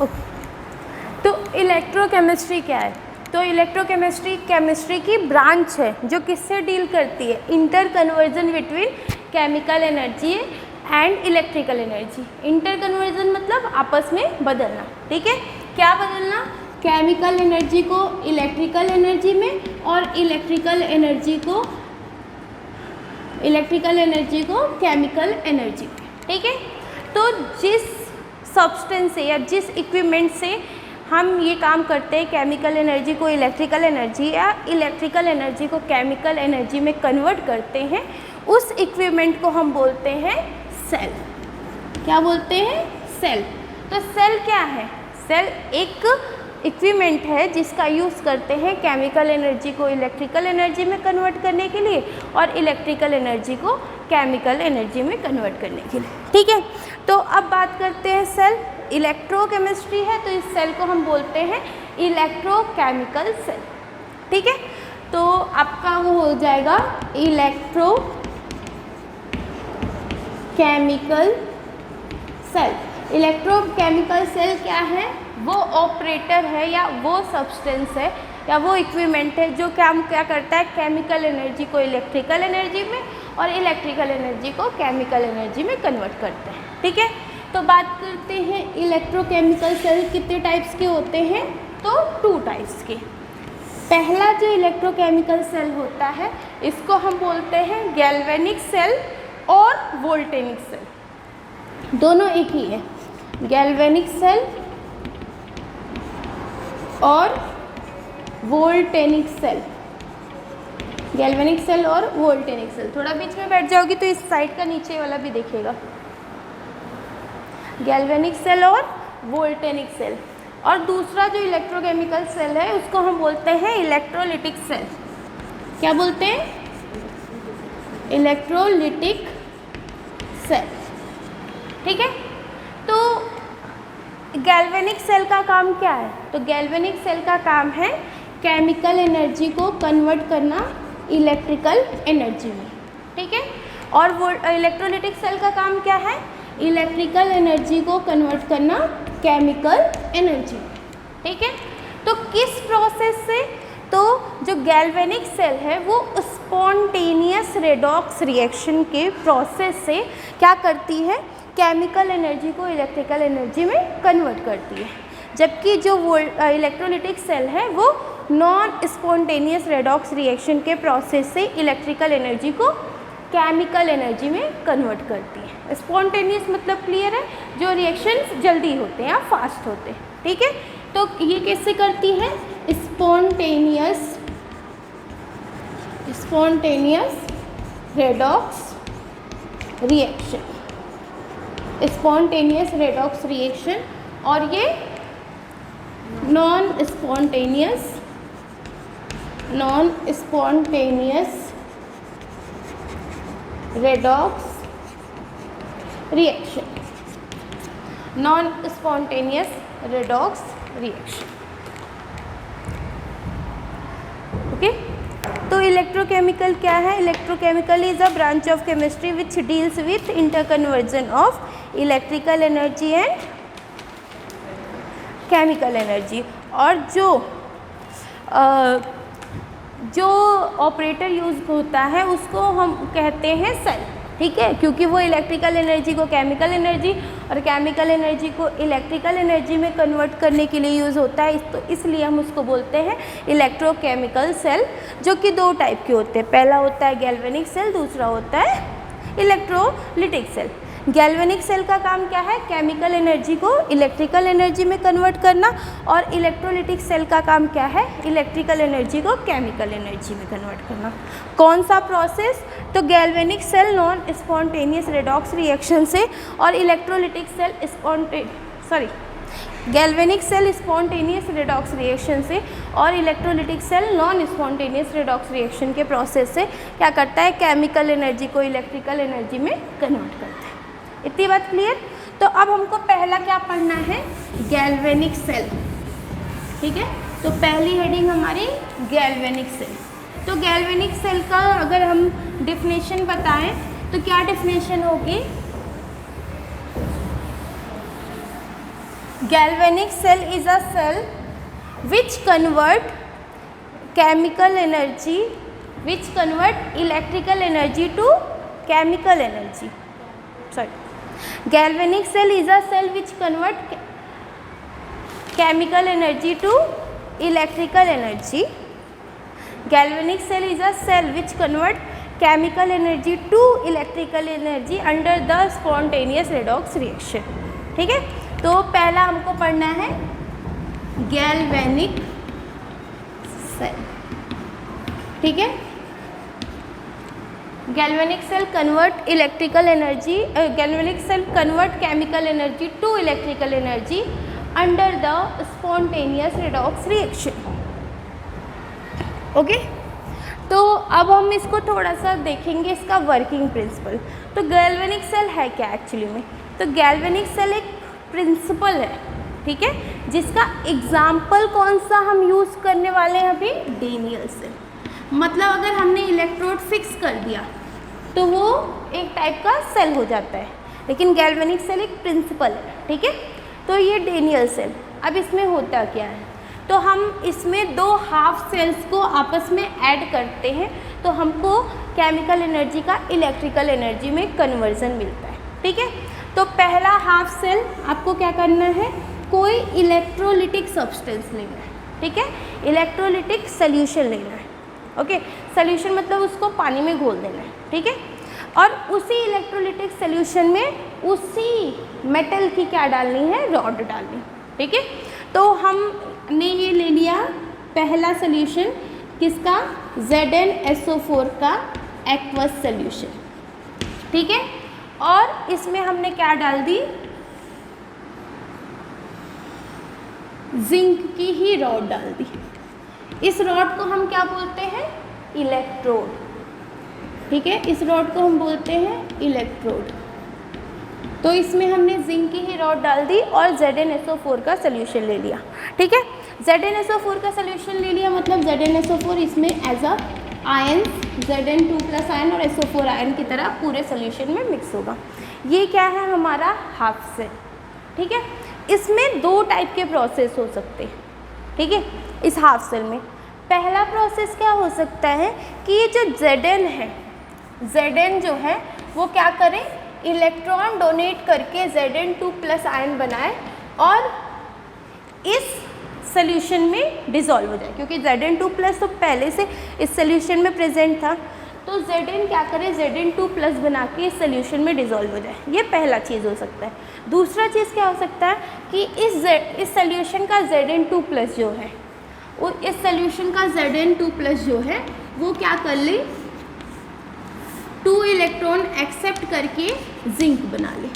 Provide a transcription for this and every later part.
Okay, तो electrochemistry क्या है? तो इलेक्ट्रोकेमिस्ट्री केमिस्ट्री की ब्रांच है जो किससे डील करती है? Inter conversion between chemical energy and electrical energy. Inter conversion मतलब आपस में बदलना, ठीक है। क्या बदलना? केमिकल एनर्जी को इलेक्ट्रिकल एनर्जी में और इलेक्ट्रिकल एनर्जी को केमिकल एनर्जी में, ठीक है। तो जिस सब्सटेंस से या जिस इक्विपमेंट से हम ये काम करते हैं, केमिकल एनर्जी को इलेक्ट्रिकल एनर्जी या इलेक्ट्रिकल एनर्जी को केमिकल एनर्जी में कन्वर्ट करते हैं, उस इक्विपमेंट को हम बोलते हैं सेल। क्या बोलते हैं? सेल। तो सेल क्या है? सेल एक इक्विपमेंट है जिसका यूज़ करते हैं केमिकल एनर्जी को इलेक्ट्रिकल एनर्जी में कन्वर्ट करने के लिए और इलेक्ट्रिकल एनर्जी को केमिकल एनर्जी में कन्वर्ट करने के लिए, ठीक है। तो अब बात करते हैं सेल। इलेक्ट्रोकेमिस्ट्री है तो इस सेल को हम बोलते हैं इलेक्ट्रोकेमिकल सेल, ठीक है। तो आपका वो हो जाएगा इलेक्ट्रोकेमिकल सेल। इलेक्ट्रोकेमिकल सेल क्या है? वो ऑपरेटर है या वो सब्सटेंस है या वो इक्विपमेंट है जो क्या करता है, केमिकल एनर्जी को इलेक्ट्रिकल एनर्जी में और इलेक्ट्रिकल एनर्जी को केमिकल एनर्जी में कन्वर्ट करते हैं, ठीक है। तो बात करते हैं इलेक्ट्रोकेमिकल सेल कितने टाइप्स के होते हैं? तो 2 टाइप्स के। पहला जो इलेक्ट्रोकेमिकल सेल होता है इसको हम बोलते हैं गैल्वेनिक सेल और वोल्टेनिक सेल, दोनों एक ही है। गैल्वेनिक सेल और वोल्टेनिक सेल, गैल्वेनिक सेल और वोल्टेनिक सेल। थोड़ा बीच में बैठ जाओगी तो इस साइड का नीचे वाला भी देखेगा। गैल्वेनिक सेल और वोल्टेनिक सेल। और दूसरा जो इलेक्ट्रोकेमिकल सेल है उसको हम बोलते हैं इलेक्ट्रोलिटिक सेल। क्या बोलते हैं? इलेक्ट्रोलिटिक सेल, ठीक है। तो गैल्वेनिक सेल का काम क्या है? तो गैल्वेनिक सेल का काम है केमिकल एनर्जी को कन्वर्ट करना इलेक्ट्रिकल एनर्जी में, ठीक है। और वो इलेक्ट्रोलिटिक सेल का काम क्या है? इलेक्ट्रिकल एनर्जी को कन्वर्ट करना केमिकल एनर्जी में, ठीक है। तो किस प्रोसेस से? तो जो गैल्वेनिक सेल है वो स्पॉन्टेनियस रेडॉक्स रिएक्शन के प्रोसेस से क्या करती है? केमिकल एनर्जी को इलेक्ट्रिकल एनर्जी में कन्वर्ट करती है। जबकि जो इलेक्ट्रोलिटिक सेल है वो नॉन स्पॉन्टेनियस रेडॉक्स रिएक्शन के प्रोसेस से इलेक्ट्रिकल एनर्जी को केमिकल एनर्जी में कन्वर्ट करती है। स्पॉन्टेनियस मतलब क्लियर है, जो रिएक्शंस जल्दी होते हैं या फास्ट होते हैं, ठीक है। तो ये कैसे करती है? Spontaneous redox reaction, spontaneous redox reaction. और ये non spontaneous redox reaction, non spontaneous redox reaction, okay. तो इलेक्ट्रोकेमिकल क्या है? Electrochemical is a branch of chemistry which deals with interconversion of electrical energy and chemical energy. और जो operator use होता है उसको हम कहते हैं सेल, ठीक है, क्योंकि वो इलेक्ट्रिकल एनर्जी को केमिकल एनर्जी और केमिकल एनर्जी को इलेक्ट्रिकल एनर्जी में कन्वर्ट करने के लिए यूज़ होता है। तो इसलिए हम उसको बोलते हैं इलेक्ट्रोकेमिकल सेल, जो कि 2 टाइप के होते हैं। पहला होता है गैल्वेनिक सेल, दूसरा होता है इलेक्ट्रोलिटिक सेल। गैल्वेनिक सेल का काम क्या है? केमिकल एनर्जी को इलेक्ट्रिकल एनर्जी में कन्वर्ट करना। और इलेक्ट्रोलिटिक सेल का काम क्या है? इलेक्ट्रिकल एनर्जी को केमिकल एनर्जी में कन्वर्ट करना। कौन सा प्रोसेस? तो galvanic cell non spontaneous redox reaction से और electrolytic cell galvanic cell spontaneous redox reaction से और electrolytic cell non spontaneous redox reaction के प्रोसेस से क्या करता है? केमिकल एनर्जी को इलेक्ट्रिकल एनर्जी में कन्वर्ट करता है। इतनी बात क्लियर? तो अब हमको पहला क्या पढ़ना है? गैल्वेनिक सेल, ठीक है। तो पहली हेडिंग हमारी गैल्वेनिक सेल। तो गैल्वेनिक सेल का अगर हम डिफिनेशन बताएं तो क्या डिफिनेशन होगी? Galvanic cell is a cell which convert electrical energy to chemical energy. Galvanic cell is a cell which convert chemical energy to electrical energy. Galvanic cell is a cell which convert chemical energy to electrical energy under the spontaneous redox reaction. ठीक है, तो पहला हमको पढ़ना है galvanic cell. ठीक है, galvanic cell convert electrical energy, galvanic cell convert chemical energy to electrical energy under the spontaneous redox reaction. Okay, तो अब हम इसको थोड़ा सा देखेंगे इसका वर्किंग प्रिंसिपल. तो गैल्वेनिक सेल है क्या एक्चुअली में? तो गैल्वेनिक सेल एक प्रिंसिपल है, ठीक है, जिसका एग्जाम्पल कौन सा हम यूज़ करने वाले हैं अभी? Daniell cell. मतलब अगर हमने इलेक्ट्रोड फिक्स कर दिया तो वो एक टाइप का सेल हो जाता है, लेकिन गैल्वेनिक सेल एक प्रिंसिपल है. ठीक है, तो ये डेनियल सेल. अब इसमें होता क्या है? तो हम इसमें दो हाफ सेल्स को आपस में ऐड करते हैं तो हमको केमिकल एनर्जी का इलेक्ट्रिकल एनर्जी में कन्वर्जन मिलता है. ठीक है, तो पहला हाफ सेल आपको क्या करना है? कोई इलेक्ट्रोलिटिक सब्सटेंस लेना है. ठीक है, इलेक्ट्रोलिटिक सोल्यूशन लेना है. ओके, सोल्यूशन मतलब उसको पानी में घोल देना है. ठीक है, और उसी इलेक्ट्रोलिटिक सोल्यूशन में उसी मेटल की क्या डालनी है? रॉड डालनी. ठीक है, तो हमने ये ले लिया पहला सोल्यूशन किसका? ZnSO4 का एक्वस सोल्यूशन. ठीक है, और इसमें हमने क्या डाल दी? जिंक की ही रॉड डाल दी. इस रॉड को हम क्या बोलते हैं? इलेक्ट्रोड. ठीक है, इस रॉड को हम बोलते हैं इलेक्ट्रोड. तो इसमें हमने जिंक की ही रॉड डाल दी और ZnSO4 का सोल्यूशन ले लिया. ठीक है, ZnSO4 का सोल्यूशन ले लिया मतलब ZnSO4 इसमें as a ion Zn2+ ion और SO4 आयन की तरह पूरे सोल्यूशन में मिक्स होगा. ये क्या है? हमारा हाफ सेल. ठीक है, इसमें दो टाइप के प्रोसेस हो सकते हैं. ठीक है, इस हाफ सेल में पहला प्रोसेस क्या हो सकता है कि ये जो Zn है, Zn जो है वो क्या करें? इलेक्ट्रॉन डोनेट करके Zn2+ आयन बनाए और इस सोल्यूशन में डिसॉल्व हो जाए, क्योंकि Zn2+ तो पहले से इस सोल्यूशन में प्रेजेंट था. तो Zn क्या करे? Zn2+ बना के इस सोल्यूशन में डिसॉल्व हो जाए. ये पहला चीज़ हो सकता है. दूसरा चीज़ क्या हो सकता है कि इस सोल्यूशन का Zn2+ जो है वो इस सोल्यूशन का Zn2+ जो है वो क्या कर ले? 2 इलेक्ट्रॉन एक्सेप्ट करके जिंक बना ले.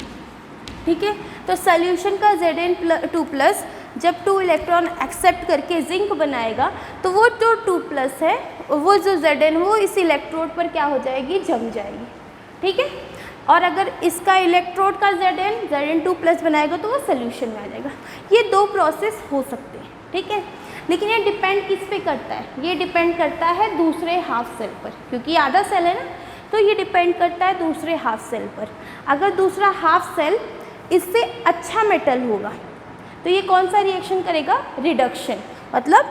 ठीक है, तो सोल्यूशन का Zn2+ जब 2 इलेक्ट्रॉन एक्सेप्ट करके जिंक बनाएगा तो वो जो 2+ है वो जो Zn वो इस इलेक्ट्रोड पर क्या हो जाएगी? जम जाएगी. ठीक है, और अगर इसका इलेक्ट्रोड का Zn2+ बनाएगा तो वो सोल्यूशन में आ जाएगा. ये दो प्रोसेस हो सकते हैं. ठीक है, लेकिन ये डिपेंड किस पे करता है? ये डिपेंड करता है दूसरे हाफ सेल पर, क्योंकि आधा सेल है ना, तो ये डिपेंड करता है दूसरे हाफ सेल पर. अगर दूसरा हाफ सेल इससे अच्छा मेटल होगा तो ये कौन सा रिएक्शन करेगा? रिडक्शन, मतलब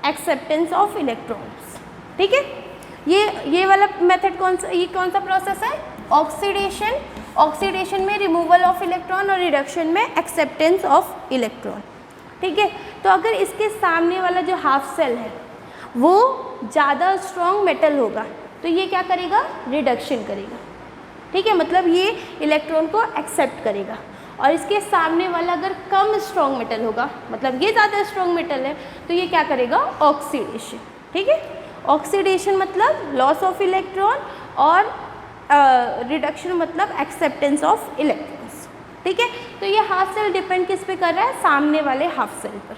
एक्सेप्टेंस ऑफ इलेक्ट्रॉन्स. ठीक है, ये वाला मेथड कौन सा प्रोसेस है? ऑक्सीडेशन. ऑक्सीडेशन में रिमूवल ऑफ इलेक्ट्रॉन और रिडक्शन में एक्सेप्टेंस ऑफ इलेक्ट्रॉन. ठीक है, तो अगर इसके सामने वाला जो हाफ सेल है वो ज़्यादा स्ट्रॉन्ग मेटल होगा तो ये क्या करेगा? रिडक्शन करेगा. ठीक है, मतलब ये इलेक्ट्रॉन को एक्सेप्ट करेगा. और इसके सामने वाला अगर कम स्ट्रॉन्ग मेटल होगा, मतलब ये ज़्यादा स्ट्रॉन्ग मेटल है, तो ये क्या करेगा? ऑक्सीडेशन. ठीक है, ऑक्सीडेशन मतलब लॉस ऑफ इलेक्ट्रॉन और रिडक्शन मतलब एक्सेप्टेंस ऑफ इलेक्ट्रॉन्स. ठीक है, तो ये हाफ सेल डिपेंड किस पे कर रहा है? सामने वाले हाफ सेल पर.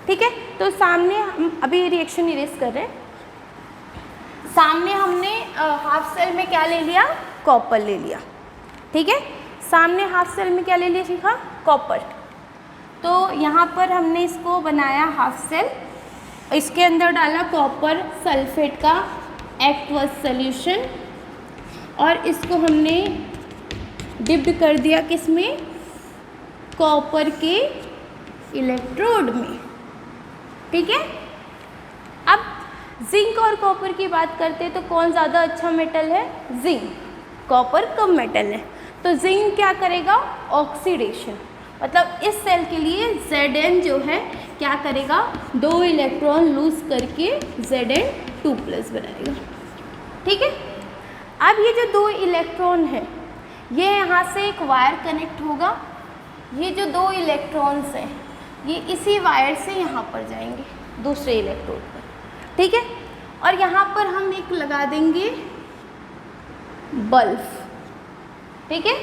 ठीक है, तो सामने हम अभी रिएक्शन इरेज कर रहे हैं. सामने हमने हाफ सेल में क्या ले लिया? कॉपर ले लिया. ठीक है, सामने हाफ सेल में क्या ले लिया? सीखा? कॉपर. तो यहाँ पर हमने इसको बनाया हाफ सेल, इसके अंदर डाला कॉपर सल्फेट का एक्वस सोल्यूशन और इसको हमने डिप्ड कर दिया किसमें? कॉपर के इलेक्ट्रोड में। ठीक है, अब जिंक और कॉपर की बात करते हैं तो कौन ज़्यादा अच्छा मेटल है? जिंक। कॉपर कम मेटल है। तो जिंक क्या करेगा? ऑक्सीडेशन, मतलब इस सेल के लिए Zn जो है क्या करेगा? 2 इलेक्ट्रॉन लूज करके Zn2+ बनाएगा। ठीक है, अब ये जो 2 इलेक्ट्रॉन है ये यहाँ से एक वायर कनेक्ट होगा। ये जो 2 इलेक्ट्रॉन्स हैं ये इसी वायर से यहाँ पर जाएंगे दूसरे इलेक्ट्रोड पर। ठीक है, और यहाँ पर हम एक लगा देंगे बल्ब। ठीक है,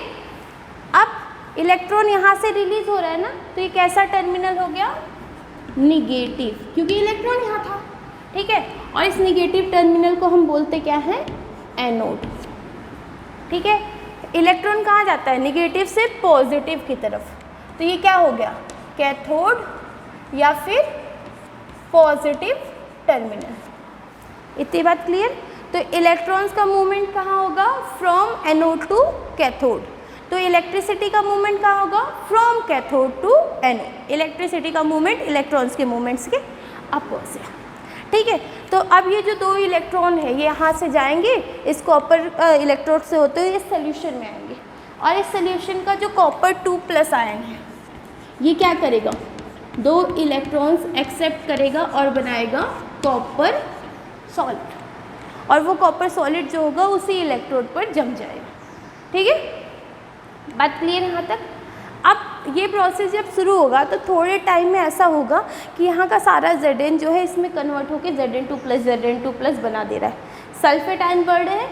अब इलेक्ट्रॉन यहाँ से रिलीज हो रहा है ना, तो ये कैसा टर्मिनल हो गया? निगेटिव, क्योंकि इलेक्ट्रॉन यहाँ था। ठीक है, और इस निगेटिव टर्मिनल को हम बोलते क्या है? एनोड। ठीक है, इलेक्ट्रॉन कहाँ जाता है? निगेटिव से पॉजिटिव की तरफ। तो ये क्या हो गया? कैथोड या फिर पॉजिटिव टर्मिनल। इतनी बात क्लियर? तो इलेक्ट्रॉन्स का मूवमेंट कहाँ होगा? From anode to cathode. तो इलेक्ट्रिसिटी का मूवमेंट कहाँ होगा? From cathode to anode. Electricity का मूवमेंट इलेक्ट्रॉन्स के मूवमेंट्स के अपोजिट। ठीक है, तो अब ये जो 2 इलेक्ट्रॉन है ये यहाँ से जाएंगे, इस कॉपर इलेक्ट्रोड से होते हुए इस सोल्यूशन में आएंगे, और इस सोल्यूशन का जो कॉपर 2+ आयन है ये क्या करेगा? 2 इलेक्ट्रॉन्स एक्सेप्ट करेगा और बनाएगा कॉपर सॉलिड, और वो कॉपर सॉलिड जो होगा उसी इलेक्ट्रोड पर जम जाएगा। ठीक है, बात क्लियर यहाँ तक? अब ये प्रोसेस जब शुरू होगा तो थोड़े टाइम में ऐसा होगा कि यहाँ का सारा Zn जो है इसमें कन्वर्ट होकर Zn2+ बना दे रहा है। सल्फेट आयन बढ़ रहे हैं?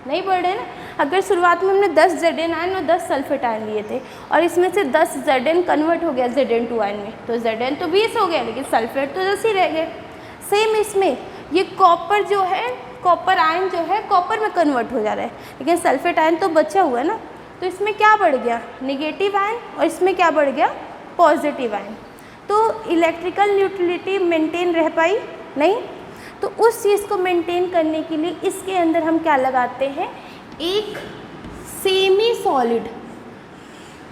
नहीं बढ़ रहे ना। अगर शुरुआत में हमने 10 Zn आयन और 10 सल्फेट आयन लिए थे और इसमें से 10 Zn कन्वर्ट हो गया Zn2 आयन में, तो Zn तो 20 हो गया, लेकिन सल्फेट तो 10 ही रह गए। सेम इसमें ये कॉपर जो है, कॉपर आयन जो है कॉपर में कन्वर्ट हो जा रहा है, लेकिन सल्फेट आयन तो बचा हुआ है ना। तो इसमें क्या बढ़ गया? निगेटिव आयन, और इसमें क्या बढ़ गया? Positive ion. तो इलेक्ट्रिकल न्यूट्रलिटी मेंटेन रह पाई? नहीं। तो उस चीज़ को मेंटेन करने के लिए इसके अंदर हम क्या लगाते हैं? एक सेमी सॉलिड,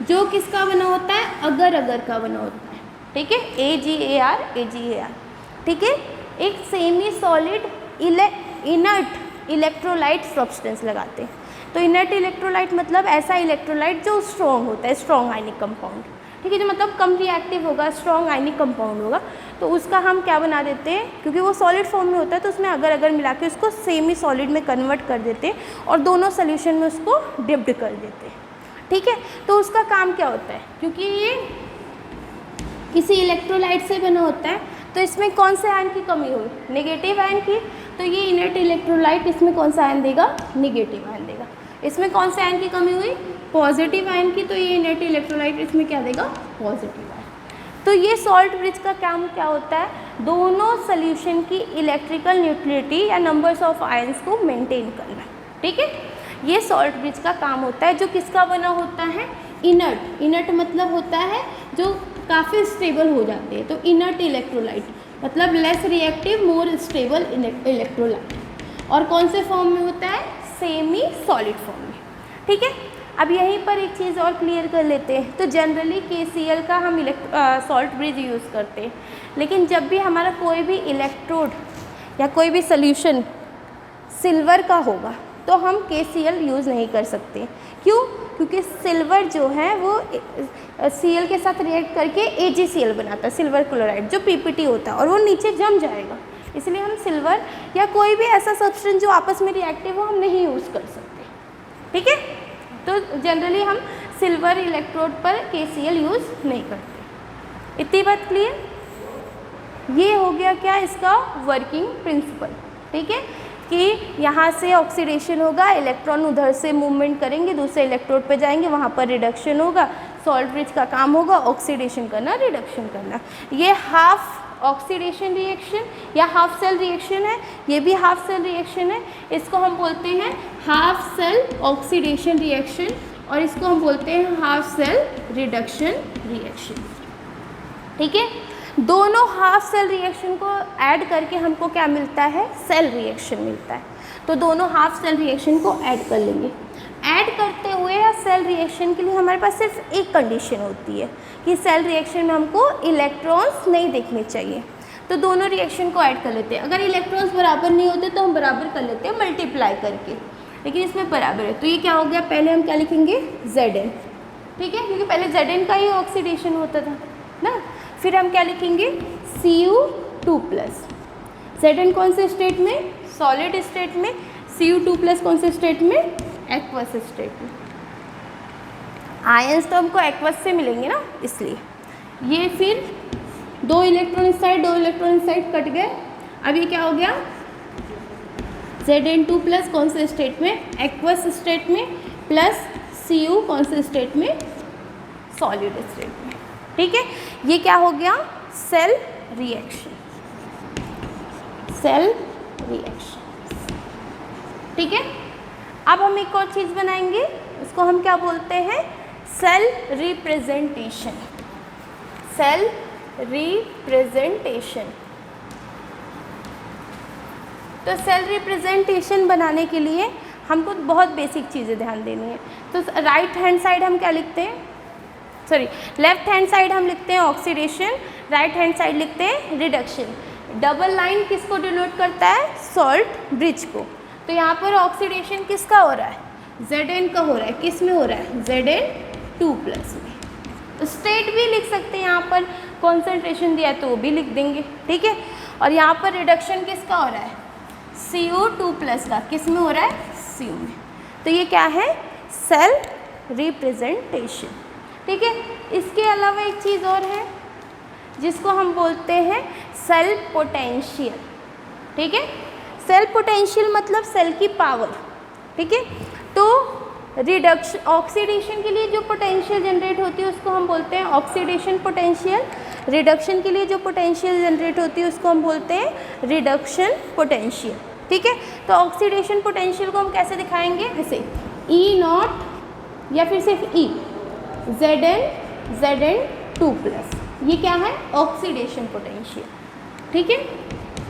जो किसका बना होता है? अगर अगर का बना होता है। ठीक है, AgAr। ठीक है, एक semi solid inert electrolyte substance लगाते हैं। तो इनर्ट इलेक्ट्रोलाइट मतलब ऐसा इलेक्ट्रोलाइट जो स्ट्रॉन्ग होता है, स्ट्रॉन्ग आयनिक कंपाउंड। ठीक है, जो मतलब कम रिएक्टिव होगा, स्ट्रॉन्ग आयनिक कंपाउंड होगा, तो उसका हम क्या बना देते हैं? क्योंकि वो सॉलिड फॉर्म में होता है तो उसमें अगर अगर मिला के उसको सेमी सॉलिड में कन्वर्ट कर देते हैं और दोनों सोल्यूशन में उसको डिप्ड कर देते हैं। ठीक है, तो उसका काम क्या होता है? क्योंकि ये किसी इलेक्ट्रोलाइट से बना होता है तो इसमें कौन से आयन की कमी हुई? नेगेटिव आयन की। तो ये इनर्ट इलेक्ट्रोलाइट इसमें कौन सा आयन देगा? निगेटिव आयन देगा। इसमें कौन से आयन की कमी हुई? पॉजिटिव आयन की। तो ये इनर्ट इलेक्ट्रोलाइट इसमें क्या देगा? Positive ion. तो ये सॉल्ट ब्रिज का काम क्या होता है? दोनों सोल्यूशन की इलेक्ट्रिकल न्यूट्रलिटी या नंबर्स ऑफ आयंस को मेंटेन करना। ठीक है, ये सॉल्ट ब्रिज का काम होता है, जो किसका बना होता है? इनर्ट। इनर्ट मतलब होता है जो काफ़ी स्टेबल हो जाते हैं। तो इनर्ट इलेक्ट्रोलाइट मतलब less reactive more stable electrolyte, और कौन से फॉर्म में होता है? सेमी सॉलिड फॉर्म में। ठीक है, अब यहीं पर एक चीज़ और क्लियर कर लेते हैं। तो जनरली KCl का हम सॉल्ट ब्रिज यूज़ करते हैं, लेकिन जब भी हमारा कोई भी इलेक्ट्रोड या कोई भी सोल्यूशन सिल्वर का होगा तो हम KCl यूज़ नहीं कर सकते। क्यों? क्योंकि सिल्वर जो है वो Cl के साथ रिएक्ट करके AgCl बनाता है, सिल्वर क्लोराइड, जो PPT होता है, और वो नीचे जम जाएगा। इसलिए हम सिल्वर या कोई भी ऐसा सब्सटेंस जो आपस में रिएक्टिव हो हम नहीं यूज़ कर सकते। ठीक है, तो जनरली हम सिल्वर इलेक्ट्रोड पर KCl यूज़ नहीं करते। इतनी बात क्लियर? ये हो गया क्या इसका वर्किंग प्रिंसिपल। ठीक है, कि यहाँ से ऑक्सीडेशन होगा, इलेक्ट्रॉन उधर से मूवमेंट करेंगे, दूसरे इलेक्ट्रोड पे जाएंगे, वहाँ पर रिडक्शन होगा। सॉल्ट ब्रिज का काम होगा ऑक्सीडेशन करना, रिडक्शन करना। ये हाफ ऑक्सीडेशन रिएक्शन या हाफ सेल रिएक्शन है, ये भी हाफ सेल रिएक्शन है। इसको हम बोलते हैं हाफ सेल ऑक्सीडेशन रिएक्शन, और इसको हम बोलते हैं हाफ सेल रिडक्शन रिएक्शन। ठीक है, दोनों हाफ सेल रिएक्शन को ऐड करके हमको क्या मिलता है? सेल रिएक्शन मिलता है। तो दोनों हाफ सेल रिएक्शन को ऐड कर लेंगे। ऐड करते हुए या सेल रिएक्शन के लिए हमारे पास सिर्फ एक कंडीशन होती है कि सेल रिएक्शन में हमको इलेक्ट्रॉन्स नहीं देखने चाहिए। तो दोनों रिएक्शन को ऐड कर लेते हैं। अगर इलेक्ट्रॉन्स बराबर नहीं होते तो हम बराबर कर लेते हैं मल्टीप्लाई करके, लेकिन इसमें बराबर है। तो ये क्या हो गया, पहले हम क्या लिखेंगे Zn, ठीक है, क्योंकि पहले Zn का ही ऑक्सीडेशन होता था ना। फिर हम क्या लिखेंगे Cu2+। Zn कौन से स्टेट में, सॉलिड स्टेट में, Cu2+ कौन से स्टेट में, एक्वस स्टेट में। आयंस तो हमको एक्वस से मिलेंगे ना, इसलिए ये फिर 2 इलेक्ट्रॉन इस साइड 2 इलेक्ट्रॉन इस साइड कट गए। अब ये क्या हो गया Zn2+ कौन से स्टेट में, एक्वस स्टेट में, प्लस Cu कौन से स्टेट में, सॉलिड स्टेट में, ठीक है। ये क्या हो गया, सेल रिएक्शन, सेल रिएक्शन, ठीक है। अब हम एक और चीज़ बनाएंगे, उसको हम क्या बोलते हैं, सेल रिप्रेजेंटेशन, सेल रिप्रेजेंटेशन। तो सेल रिप्रेजेंटेशन बनाने के लिए हमको बहुत बेसिक चीज़ें ध्यान देनी है। तो राइट हैंड साइड हम क्या लिखते हैं, सॉरी लेफ्ट हैंड साइड हम लिखते हैं ऑक्सीडेशन, राइट हैंड साइड लिखते हैं रिडक्शन। डबल लाइन किसको डिनोट करता है, सॉल्ट ब्रिज को। तो यहाँ पर ऑक्सीडेशन किसका हो रहा है, Zn का हो रहा है, किस में हो रहा है, Zn2+ में। तो स्टेट भी लिख सकते हैं, यहाँ पर कॉन्सेंट्रेशन दिया है तो वो भी लिख देंगे, ठीक है। और यहाँ पर रिडक्शन किसका हो रहा है, Cu2+ का, किस में हो रहा है, Cu में। तो ये क्या है, सेल रिप्रेजेंटेशन, ठीक है। इसके अलावा एक चीज़ और है जिसको हम बोलते हैं सेल पोटेंशियल, ठीक है। सेल पोटेंशियल मतलब सेल की पावर, ठीक है। तो रिडक्शन, ऑक्सीडेशन के लिए जो पोटेंशियल जनरेट होती है उसको हम बोलते हैं ऑक्सीडेशन पोटेंशियल, रिडक्शन के लिए जो पोटेंशियल जनरेट होती है उसको हम बोलते हैं रिडक्शन पोटेंशियल, ठीक है। तो ऑक्सीडेशन पोटेंशियल को हम कैसे दिखाएंगे, ऐसे E0 या फिर सिर्फ E, Zn2+, ये क्या है, ऑक्सीडेशन पोटेंशियल, ठीक है,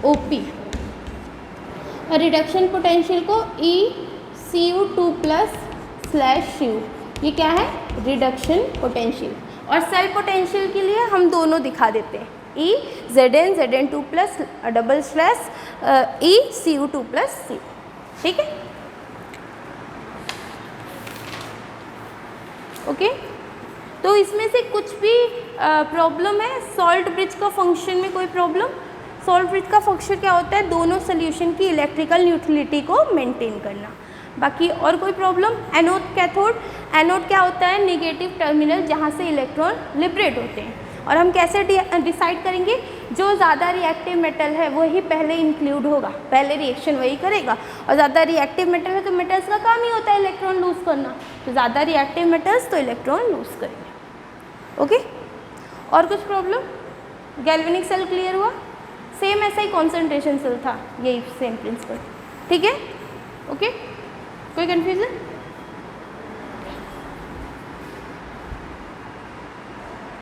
OP। और रिडक्शन पोटेंशियल को ECU2+/Cu, ये क्या है, रिडक्शन पोटेंशियल। और सेल पोटेंशियल के लिए हम दोनों दिखा देते हैं, Zn/Zn2+/ECU2+Cu, ठीक है, ओके। तो इसमें से कुछ भी प्रॉब्लम है, सॉल्ट ब्रिज का फंक्शन में कोई प्रॉब्लम, सॉल्ट ब्रिज का फंक्शन क्या होता है, दोनों सोल्यूशन की इलेक्ट्रिकल न्यूट्रलिटी को मेंटेन करना। बाकी और कोई प्रॉब्लम, एनोड कैथोड, एनोड क्या होता है, नेगेटिव टर्मिनल जहाँ से इलेक्ट्रॉन लिबरेट होते हैं। और हम कैसे डिसाइड करेंगे, जो ज़्यादा रिएक्टिव मेटल है वही पहले इंक्लूड होगा, पहले रिएक्शन वही करेगा। और ज़्यादा रिएक्टिव मेटल है तो मेटल्स का काम ही होता है इलेक्ट्रॉन लूज़ करना, तो ज़्यादा रिएक्टिव मेटल्स तो इलेक्ट्रॉन लूज़ करेंगे, ओके। और कुछ प्रॉब्लम, गैल्वेनिक सेल क्लियर हुआ, सेम ऐसा ही कॉन्सेंट्रेशन सेल था, यही सेम प्रिंसिपल, ठीक है, ओके। कोई कन्फ्यूजन?